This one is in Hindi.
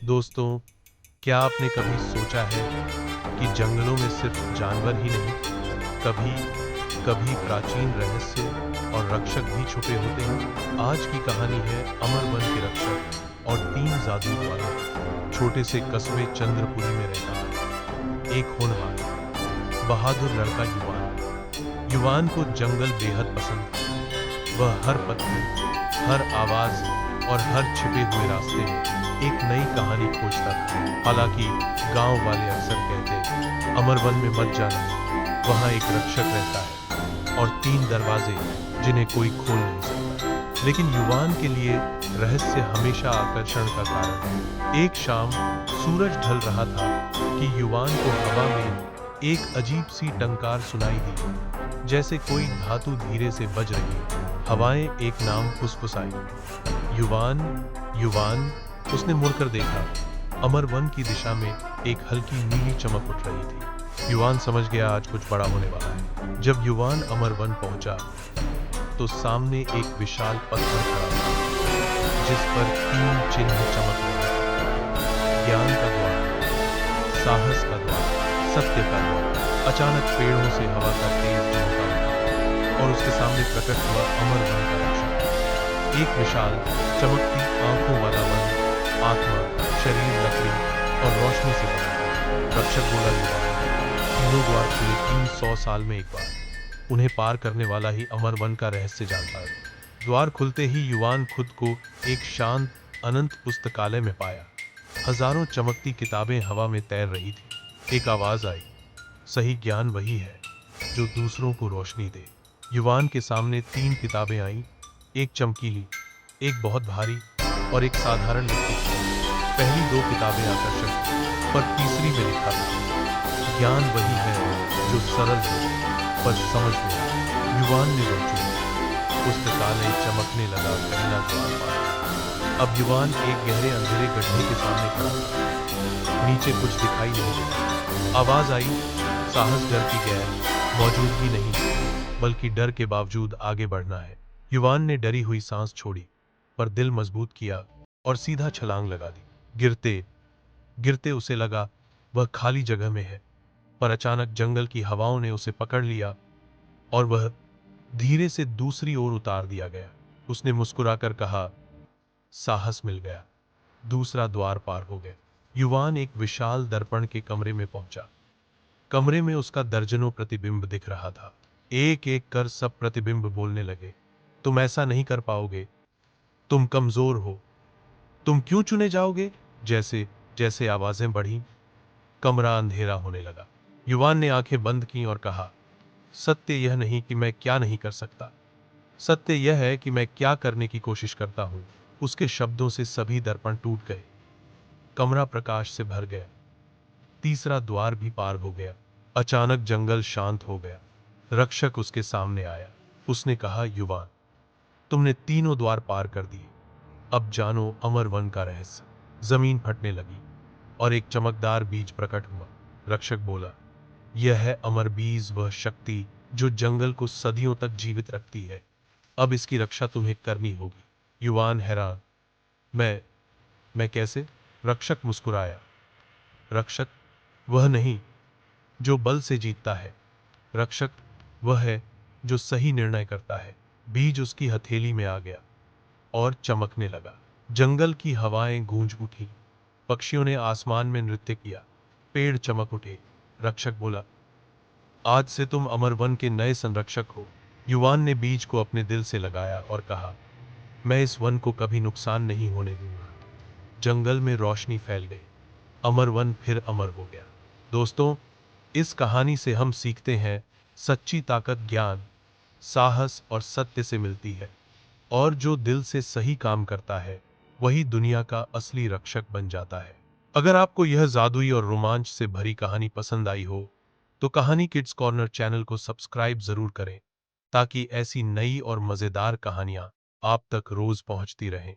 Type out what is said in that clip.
दोस्तों, क्या आपने कभी सोचा है कि जंगलों में सिर्फ जानवर ही नहीं, कभी कभी प्राचीन रहस्य और रक्षक भी छुपे होते हैं? आज की कहानी है अमर वन के रक्षक और तीन जादुई द्वारों। छोटे से कस्बे चंद्रपुरी में रहता है एक होनहार, बहादुर लड़का युवान। युवान को जंगल बेहद पसंद था। वह हर पत्थर, हर आवाज और हर छिपे हुए रास्ते में एक नई कहानी खोजता था। हालांकि गांव वाले अक्सर कहते, अमर वन में मत जाना, वहां एक रक्षक रहता है और तीन दरवाजे जिन्हें कोई खोल नहीं सकता। लेकिन युवान के लिए रहस्य हमेशा आकर्षण का कारण है। एक शाम सूरज ढल रहा था कि युवान को हवा में एक अजीब सी टंकार सुनाई दी, जैसे कोई धातु धीरे से बज रही है। हवाएं एक नाम फुसफुसाई, युवान, युवान। उसने मुड़कर देखा। अमर वन की दिशा में एक हल्की नीली चमक उठ रही थी। युवान समझ गया आज कुछ बड़ा होने वाला है। जब युवान अमर वन पहुंचा तो सामने एक विशाल पत्थर खड़ा था, जिस पर तीन चिन्ह चमक रहे थे। ज्ञान का द्वार, साहस का द्वार, सत्य का द्वार। अचानक पेड़ों से हवा का तेज झोंका उठा और उसके सामने प्रकट हुआ अमर वन का रक्षक। एक विशाल चमकती आंखों वाला वन, आत्मा, शरीर लकड़ी और रोशनी से बना। रक्षक बोला, युवान, तीनों द्वार खुले 300 साल में एक बार। उन्हें पार करने वाला ही अमर वन का रहस्य जान पाएगा। द्वार खुलते ही युवान खुद को एक शांत अनंत पुस्तकालय में पाया। हजारों चमकती किताबें हवा में तैर रही थी। एक आवाज आई, सही ज्ञान वही है जो दूसरों को रोशनी दे। युवान के सामने तीन किताबें आईं, एक चमकीली, एक बहुत भारी और एक साधारण लिखी थी। पहली दो किताबें आकर्षक थी, पर तीसरी में लिखा था, ज्ञान वही है जो सरल है पर समझ में आए। युवान ने वो चुनी। पुस्तकालय चमकने लगा। पहला द्वार पाया। अब युवान एक गहरे अंधेरे गड्ढे के सामने खड़ा था। नीचे कुछ दिखाई नहीं देता। आवाज आई, साहस डर की गैर मौजूदगी नहीं, बल्कि डर के बावजूद आगे बढ़ना है। युवान ने डरी हुई सांस छोड़ी, पर दिल मजबूत किया और सीधा छलांग लगा दी। गिरते गिरते उसे लगा वह खाली जगह में है, पर अचानक जंगल की हवाओं ने उसे पकड़ लिया और वह धीरे से दूसरी ओर उतार दिया गया। उसने मुस्कुराकर कहा, साहस मिल गया। दूसरा द्वार पार हो गया। युवान एक विशाल दर्पण के कमरे में पहुंचा। कमरे में उसका दर्जनों प्रतिबिंब दिख रहा था। एक एक कर सब प्रतिबिंब बोलने लगे, तुम ऐसा नहीं कर पाओगे, तुम कमजोर हो, तुम क्यों चुने जाओगे। जैसे जैसे आवाजें बढ़ी, कमरा अंधेरा होने लगा। युवान ने आंखें बंद की और कहा, सत्य यह नहीं कि मैं क्या नहीं कर सकता, सत्य यह है कि मैं क्या करने की कोशिश करता हूं। उसके शब्दों से सभी दर्पण टूट गए। कमरा प्रकाश से भर गया। तीसरा द्वार भी पार हो गया। अचानक जंगल शांत हो गया। रक्षक उसके सामने आया। उसने कहा, युवान, तुमने तीनों द्वार पार कर दिए। अब जानो अमर वन का रहस्य। जमीन फटने लगी और एक चमकदार बीज प्रकट हुआ। रक्षक बोला, यह है अमर बीज, वह शक्ति जो जंगल को सदियों तक जीवित रखती है। अब इसकी रक्षा तुम्हें करनी होगी। युवान हैरान, मैं कैसे? रक्षक मुस्कुराया, रक्षक वह नहीं जो बल से जीतता है, रक्षक वह है जो सही निर्णय करता है। बीज उसकी हथेली में आ गया और चमकने लगा। जंगल की हवाएं गूंज उठी। पक्षियों ने आसमान में नृत्य किया। पेड़ चमक उठे। रक्षक बोला, आज से तुम अमर वन के नए संरक्षक हो। युवान ने बीज को अपने दिल से लगाया और कहा, मैं इस वन को कभी नुकसान नहीं होने दूंगा। जंगल में रोशनी फैल गई। अमर वन फिर अमर हो गया। दोस्तों, इस कहानी से हम सीखते हैं, सच्ची ताकत ज्ञान, साहस और सत्य से मिलती है, और जो दिल से सही काम करता है वही दुनिया का असली रक्षक बन जाता है। अगर आपको यह जादुई और रोमांच से भरी कहानी पसंद आई हो तो कहानी किड्स कॉर्नर चैनल को सब्सक्राइब जरूर करें, ताकि ऐसी नई और मजेदार कहानियां आप तक रोज पहुंचती रहें।